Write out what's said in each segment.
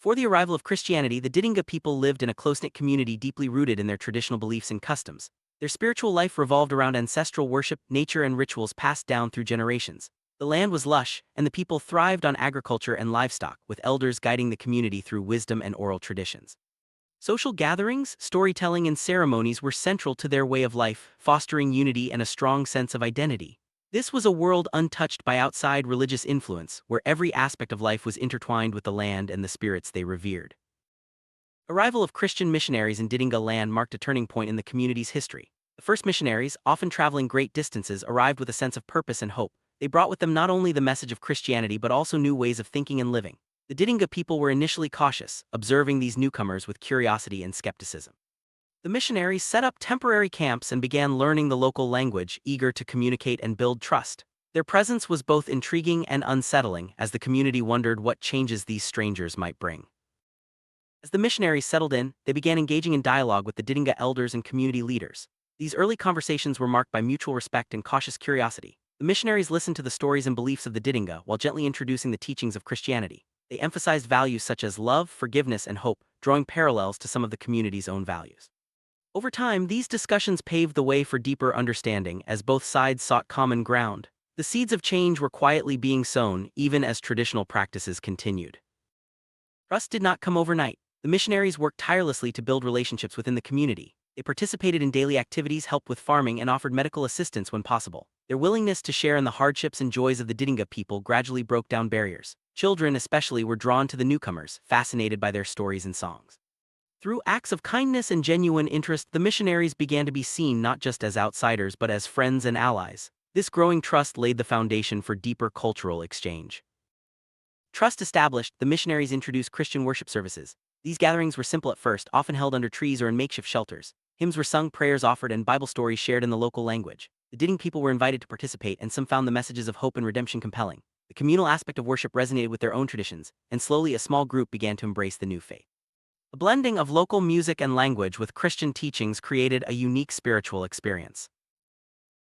Before the arrival of Christianity, the Didinga people lived in a close-knit community deeply rooted in their traditional beliefs and customs. Their spiritual life revolved around ancestral worship, nature, and rituals passed down through generations. The land was lush, and the people thrived on agriculture and livestock, with elders guiding the community through wisdom and oral traditions. Social gatherings, storytelling, and ceremonies were central to their way of life, fostering unity and a strong sense of identity. This was a world untouched by outside religious influence, where every aspect of life was intertwined with the land and the spirits they revered. Arrival of Christian missionaries in Didinga land marked a turning point in the community's history. The first missionaries, often traveling great distances, arrived with a sense of purpose and hope. They brought with them not only the message of Christianity but also new ways of thinking and living. The Didinga people were initially cautious, observing these newcomers with curiosity and skepticism. The missionaries set up temporary camps and began learning the local language, eager to communicate and build trust. Their presence was both intriguing and unsettling, as the community wondered what changes these strangers might bring. As the missionaries settled in, they began engaging in dialogue with the Didinga elders and community leaders. These early conversations were marked by mutual respect and cautious curiosity. The missionaries listened to the stories and beliefs of the Didinga while gently introducing the teachings of Christianity. They emphasized values such as love, forgiveness, and hope, drawing parallels to some of the community's own values. Over time, these discussions paved the way for deeper understanding as both sides sought common ground. The seeds of change were quietly being sown, even as traditional practices continued. Trust did not come overnight. The missionaries worked tirelessly to build relationships within the community. They participated in daily activities, helped with farming, and offered medical assistance when possible. Their willingness to share in the hardships and joys of the Didinga people gradually broke down barriers. Children especially were drawn to the newcomers, fascinated by their stories and songs. Through acts of kindness and genuine interest, the missionaries began to be seen not just as outsiders but as friends and allies. This growing trust laid the foundation for deeper cultural exchange. Trust established, the missionaries introduced Christian worship services. These gatherings were simple at first, often held under trees or in makeshift shelters. Hymns were sung, prayers offered, and Bible stories shared in the local language. The Didinga people were invited to participate, and some found the messages of hope and redemption compelling. The communal aspect of worship resonated with their own traditions, and slowly a small group began to embrace the new faith. The blending of local music and language with Christian teachings created a unique spiritual experience.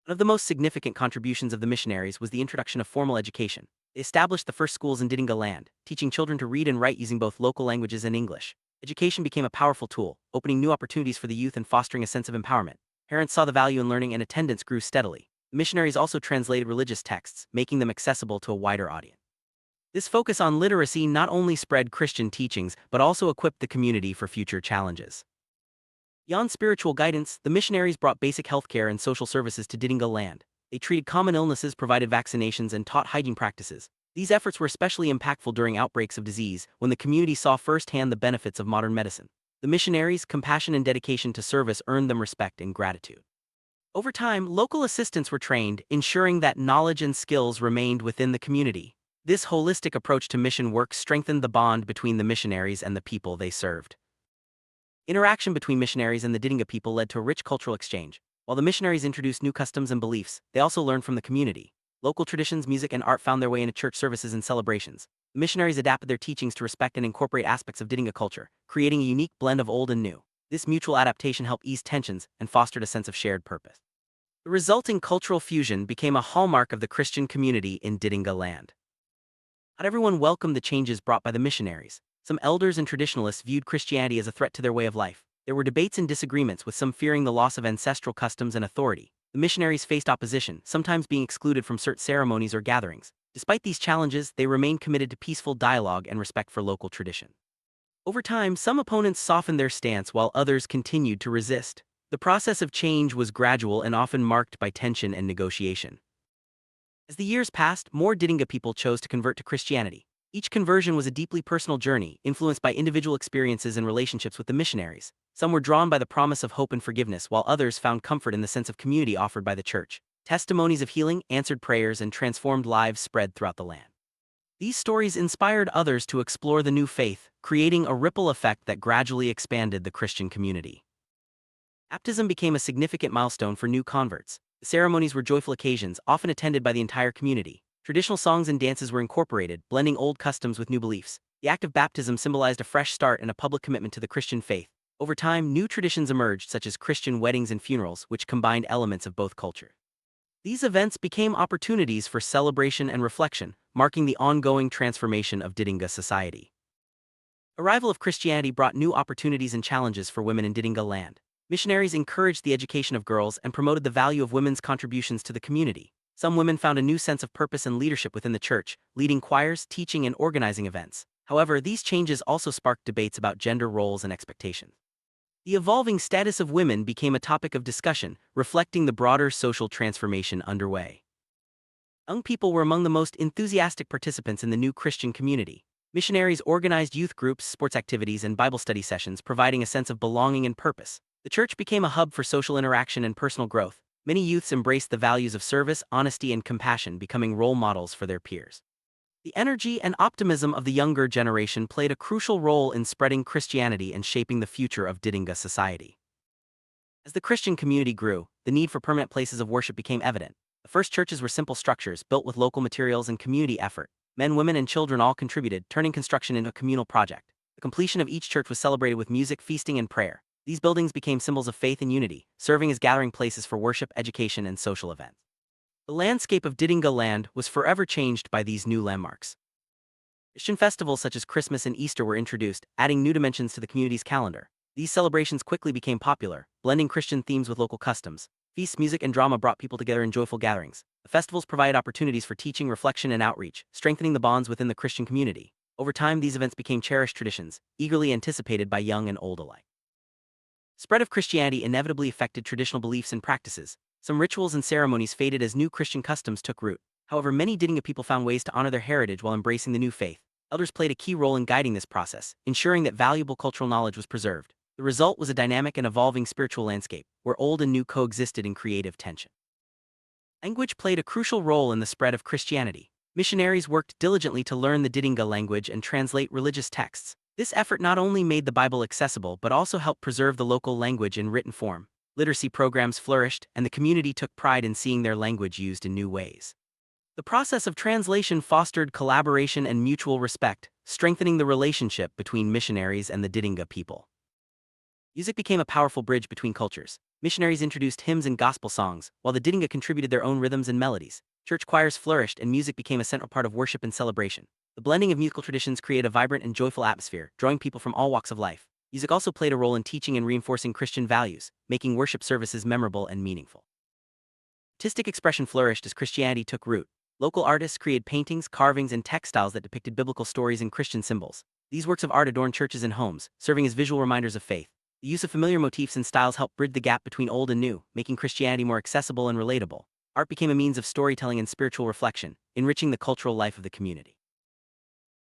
One of the most significant contributions of the missionaries was the introduction of formal education. They established the first schools in Didinga land, teaching children to read and write using both local languages and English. Education became a powerful tool, opening new opportunities for the youth and fostering a sense of empowerment. Parents saw the value in learning, and attendance grew steadily. The missionaries also translated religious texts, making them accessible to a wider audience. This focus on literacy not only spread Christian teachings but also equipped the community for future challenges. Beyond spiritual guidance, the missionaries brought basic healthcare and social services to Didinga land. They treated common illnesses, provided vaccinations, and taught hygiene practices. These efforts were especially impactful during outbreaks of disease, when the community saw firsthand the benefits of modern medicine. The missionaries' compassion and dedication to service earned them respect and gratitude. Over time, local assistants were trained, ensuring that knowledge and skills remained within the community. This holistic approach to mission work strengthened the bond between the missionaries and the people they served. Interaction between missionaries and the Didinga people led to a rich cultural exchange. While the missionaries introduced new customs and beliefs, they also learned from the community. Local traditions, music, and art found their way into church services and celebrations. The missionaries adapted their teachings to respect and incorporate aspects of Didinga culture, creating a unique blend of old and new. This mutual adaptation helped ease tensions and fostered a sense of shared purpose. The resulting cultural fusion became a hallmark of the Christian community in Didinga land. Not everyone welcomed the changes brought by the missionaries. Some elders and traditionalists viewed Christianity as a threat to their way of life. There were debates and disagreements, with some fearing the loss of ancestral customs and authority. The missionaries faced opposition, sometimes being excluded from certain ceremonies or gatherings. Despite these challenges, they remained committed to peaceful dialogue and respect for local tradition. Over time, some opponents softened their stance while others continued to resist. The process of change was gradual and often marked by tension and negotiation. As the years passed, more Didinga people chose to convert to Christianity. Each conversion was a deeply personal journey, influenced by individual experiences and relationships with the missionaries. Some were drawn by the promise of hope and forgiveness, while others found comfort in the sense of community offered by the church. Testimonies of healing, answered prayers, and transformed lives spread throughout the land. These stories inspired others to explore the new faith, creating a ripple effect that gradually expanded the Christian community. Baptism became a significant milestone for new converts. The ceremonies were joyful occasions, often attended by the entire community. Traditional songs and dances were incorporated, blending old customs with new beliefs. The act of baptism symbolized a fresh start and a public commitment to the Christian faith. Over time, new traditions emerged, such as Christian weddings and funerals, which combined elements of both cultures. These events became opportunities for celebration and reflection, marking the ongoing transformation of Didinga society. Arrival of Christianity brought new opportunities and challenges for women in Didinga land. Missionaries encouraged the education of girls and promoted the value of women's contributions to the community. Some women found a new sense of purpose and leadership within the church, leading choirs, teaching, and organizing events. However, these changes also sparked debates about gender roles and expectations. The evolving status of women became a topic of discussion, reflecting the broader social transformation underway. Young people were among the most enthusiastic participants in the new Christian community. Missionaries organized youth groups, sports activities, and Bible study sessions, providing a sense of belonging and purpose. The church became a hub for social interaction and personal growth. Many youths embraced the values of service, honesty, and compassion, becoming role models for their peers. The energy and optimism of the younger generation played a crucial role in spreading Christianity and shaping the future of Didinga society. As the Christian community grew, the need for permanent places of worship became evident. The first churches were simple structures, built with local materials and community effort. Men, women, and children all contributed, turning construction into a communal project. The completion of each church was celebrated with music, feasting, and prayer. These buildings became symbols of faith and unity, serving as gathering places for worship, education, and social events. The landscape of Didinga land was forever changed by these new landmarks. Christian festivals such as Christmas and Easter were introduced, adding new dimensions to the community's calendar. These celebrations quickly became popular, blending Christian themes with local customs. Feasts, music, and drama brought people together in joyful gatherings. The festivals provided opportunities for teaching, reflection, and outreach, strengthening the bonds within the Christian community. Over time, these events became cherished traditions, eagerly anticipated by young and old alike. Spread of Christianity inevitably affected traditional beliefs and practices. Some rituals and ceremonies faded as new Christian customs took root. However, many Didinga people found ways to honor their heritage while embracing the new faith. Elders played a key role in guiding this process, ensuring that valuable cultural knowledge was preserved. The result was a dynamic and evolving spiritual landscape, where old and new coexisted in creative tension. Language played a crucial role in the spread of Christianity. Missionaries worked diligently to learn the Didinga language and translate religious texts. This effort not only made the Bible accessible but also helped preserve the local language in written form. Literacy programs flourished, and the community took pride in seeing their language used in new ways. The process of translation fostered collaboration and mutual respect, strengthening the relationship between missionaries and the Didinga people. Music became a powerful bridge between cultures. Missionaries introduced hymns and gospel songs, while the Didinga contributed their own rhythms and melodies. Church choirs flourished and music became a central part of worship and celebration. The blending of musical traditions created a vibrant and joyful atmosphere, drawing people from all walks of life. Music also played a role in teaching and reinforcing Christian values, making worship services memorable and meaningful. Artistic expression flourished as Christianity took root. Local artists created paintings, carvings, and textiles that depicted biblical stories and Christian symbols. These works of art adorned churches and homes, serving as visual reminders of faith. The use of familiar motifs and styles helped bridge the gap between old and new, making Christianity more accessible and relatable. Art became a means of storytelling and spiritual reflection, enriching the cultural life of the community.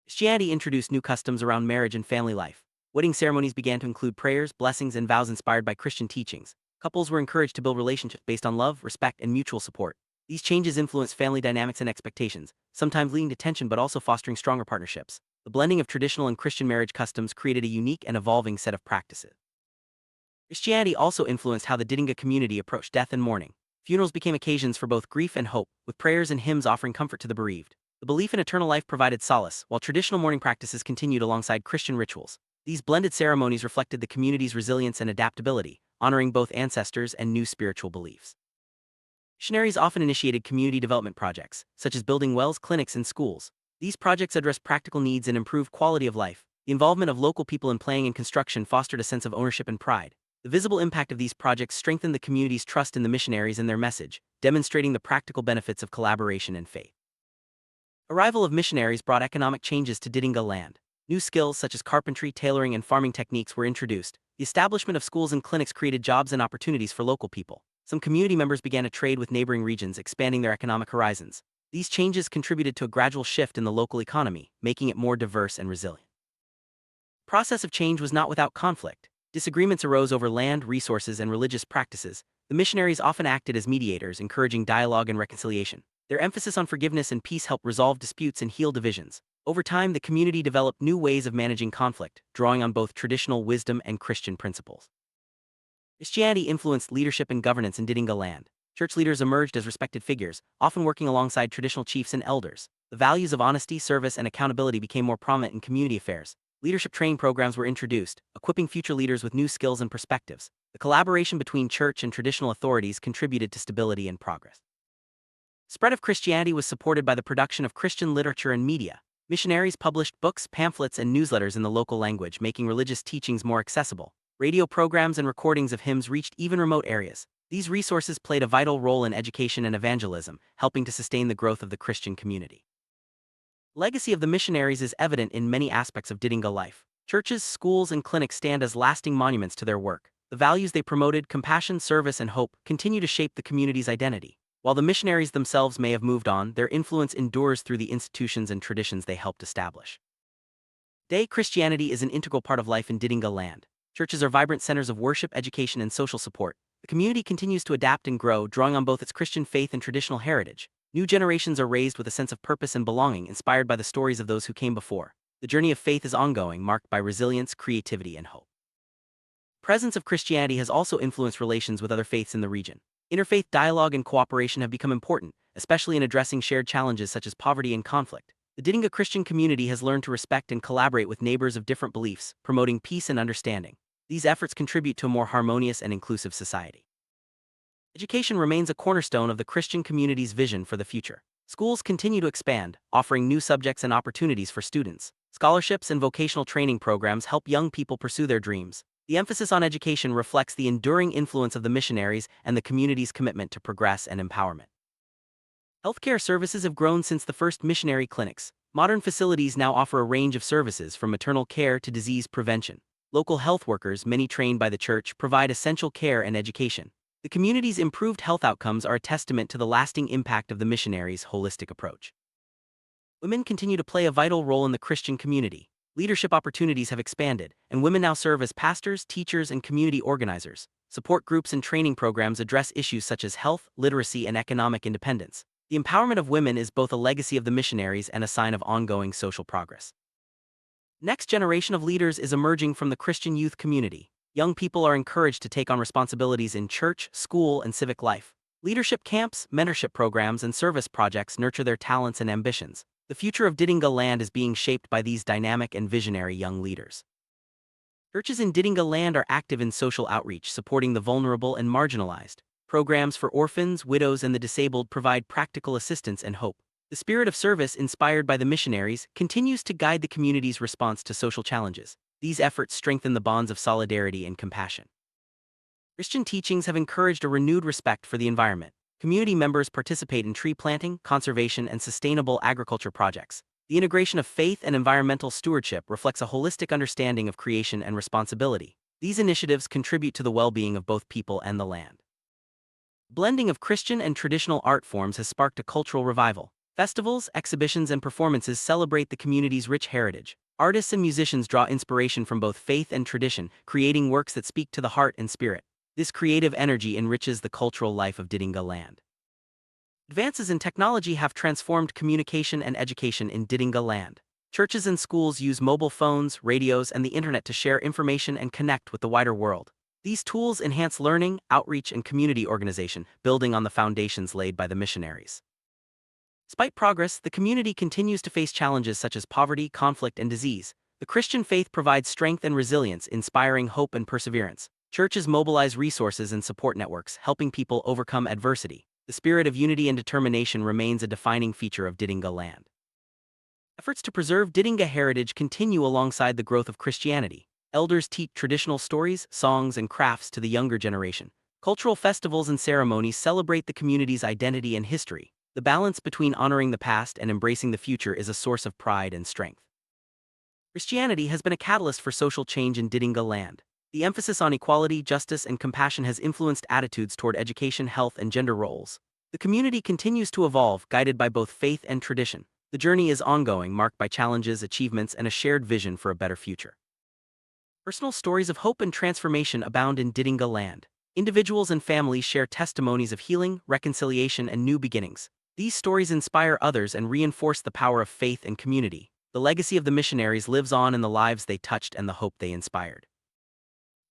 Christianity introduced new customs around marriage and family life. Wedding ceremonies began to include prayers, blessings, and vows inspired by Christian teachings. Couples were encouraged to build relationships based on love, respect, and mutual support. These changes influenced family dynamics and expectations, sometimes leading to tension but also fostering stronger partnerships. The blending of traditional and Christian marriage customs created a unique and evolving set of practices. Christianity also influenced how the Didinga community approached death and mourning. Funerals became occasions for both grief and hope, with prayers and hymns offering comfort to the bereaved. The belief in eternal life provided solace, while traditional mourning practices continued alongside Christian rituals. These blended ceremonies reflected the community's resilience and adaptability, honoring both ancestors and new spiritual beliefs. Missionaries often initiated community development projects, such as building wells, clinics, and schools. These projects addressed practical needs and improved quality of life. The involvement of local people in planning and construction fostered a sense of ownership and pride. The visible impact of these projects strengthened the community's trust in the missionaries and their message, demonstrating the practical benefits of collaboration and faith. Arrival of missionaries brought economic changes to Didinga land. New skills such as carpentry, tailoring, and farming techniques were introduced. The establishment of schools and clinics created jobs and opportunities for local people. Some community members began to trade with neighboring regions, expanding their economic horizons. These changes contributed to a gradual shift in the local economy, making it more diverse and resilient. The process of change was not without conflict. Disagreements arose over land, resources, and religious practices. The missionaries often acted as mediators, encouraging dialogue and reconciliation. Their emphasis on forgiveness and peace helped resolve disputes and heal divisions. Over time, the community developed new ways of managing conflict, drawing on both traditional wisdom and Christian principles. Christianity influenced leadership and governance in Didinga land. Church leaders emerged as respected figures, often working alongside traditional chiefs and elders. The values of honesty, service, and accountability became more prominent in community affairs. Leadership training programs were introduced, equipping future leaders with new skills and perspectives. The collaboration between church and traditional authorities contributed to stability and progress. Spread of Christianity was supported by the production of Christian literature and media. Missionaries published books, pamphlets, and newsletters in the local language, making religious teachings more accessible. Radio programs and recordings of hymns reached even remote areas. These resources played a vital role in education and evangelism, helping to sustain the growth of the Christian community. Legacy of the missionaries is evident in many aspects of Didinga life. Churches, schools, and clinics stand as lasting monuments to their work. The values they promoted, compassion, service, and hope, continue to shape the community's identity. While the missionaries themselves may have moved on, their influence endures through the institutions and traditions they helped establish. Today, Christianity is an integral part of life in Didinga land. Churches are vibrant centers of worship, education, and social support. The community continues to adapt and grow, drawing on both its Christian faith and traditional heritage. New generations are raised with a sense of purpose and belonging, inspired by the stories of those who came before. The journey of faith is ongoing, marked by resilience, creativity, and hope. Presence of Christianity has also influenced relations with other faiths in the region. Interfaith dialogue and cooperation have become important, especially in addressing shared challenges such as poverty and conflict. The Didinga Christian community has learned to respect and collaborate with neighbors of different beliefs, promoting peace and understanding. These efforts contribute to a more harmonious and inclusive society. Education remains a cornerstone of the Christian community's vision for the future. Schools continue to expand, offering new subjects and opportunities for students. Scholarships and vocational training programs help young people pursue their dreams. The emphasis on education reflects the enduring influence of the missionaries and the community's commitment to progress and empowerment. Healthcare services have grown since the first missionary clinics. Modern facilities now offer a range of services from maternal care to disease prevention. Local health workers, many trained by the church, provide essential care and education. The community's improved health outcomes are a testament to the lasting impact of the missionaries' holistic approach. Women continue to play a vital role in the Christian community. Leadership opportunities have expanded, and women now serve as pastors, teachers, and community organizers. Support groups and training programs address issues such as health, literacy, and economic independence. The empowerment of women is both a legacy of the missionaries and a sign of ongoing social progress. Next generation of leaders is emerging from the Christian youth community. Young people are encouraged to take on responsibilities in church, school, and civic life. Leadership camps, mentorship programs, and service projects nurture their talents and ambitions. The future of Didinga land is being shaped by these dynamic and visionary young leaders. Churches in Didinga land are active in social outreach, supporting the vulnerable and marginalized. Programs for orphans, widows, and the disabled provide practical assistance and hope. The spirit of service inspired by the missionaries continues to guide the community's response to social challenges. These efforts strengthen the bonds of solidarity and compassion. Christian teachings have encouraged a renewed respect for the environment. Community members participate in tree planting, conservation, and sustainable agriculture projects. The integration of faith and environmental stewardship reflects a holistic understanding of creation and responsibility. These initiatives contribute to the well-being of both people and the land. Blending of Christian and traditional art forms has sparked a cultural revival. Festivals, exhibitions, and performances celebrate the community's rich heritage. Artists and musicians draw inspiration from both faith and tradition, creating works that speak to the heart and spirit. This creative energy enriches the cultural life of Didinga land. Advances in technology have transformed communication and education in Didinga land. Churches and schools use mobile phones, radios, and the internet to share information and connect with the wider world. These tools enhance learning, outreach, and community organization, building on the foundations laid by the missionaries. Despite progress, the community continues to face challenges such as poverty, conflict, and disease. The Christian faith provides strength and resilience, inspiring hope and perseverance. Churches mobilize resources and support networks, helping people overcome adversity. The spirit of unity and determination remains a defining feature of Didinga land. Efforts to preserve Didinga heritage continue alongside the growth of Christianity. Elders teach traditional stories, songs, and crafts to the younger generation. Cultural festivals and ceremonies celebrate the community's identity and history. The balance between honoring the past and embracing the future is a source of pride and strength. Christianity has been a catalyst for social change in Didinga land. The emphasis on equality, justice, and compassion has influenced attitudes toward education, health, and gender roles. The community continues to evolve, guided by both faith and tradition. The journey is ongoing, marked by challenges, achievements, and a shared vision for a better future. Personal stories of hope and transformation abound in Didinga land. Individuals and families share testimonies of healing, reconciliation, and new beginnings. These stories inspire others and reinforce the power of faith and community. The legacy of the missionaries lives on in the lives they touched and the hope they inspired.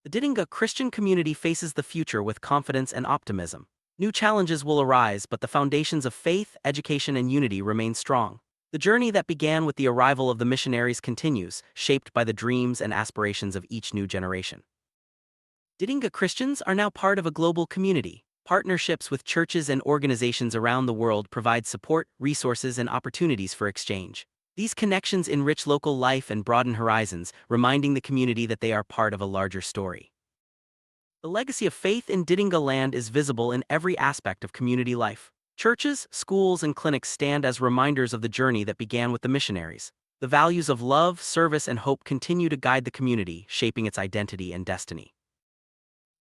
The Didinga Christian community faces the future with confidence and optimism. New challenges will arise, but the foundations of faith, education, and unity remain strong. The journey that began with the arrival of the missionaries continues, shaped by the dreams and aspirations of each new generation. Didinga Christians are now part of a global community. Partnerships with churches and organizations around the world provide support, resources, and opportunities for exchange. These connections enrich local life and broaden horizons, reminding the community that they are part of a larger story. The legacy of faith in Didinga land is visible in every aspect of community life. Churches, schools, and clinics stand as reminders of the journey that began with the missionaries. The values of love, service, and hope continue to guide the community, shaping its identity and destiny.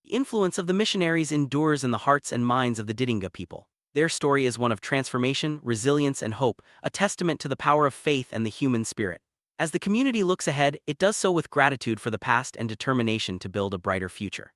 The influence of the missionaries endures in the hearts and minds of the Didinga people. Their story is one of transformation, resilience, and hope, a testament to the power of faith and the human spirit. As the community looks ahead, it does so with gratitude for the past and determination to build a brighter future.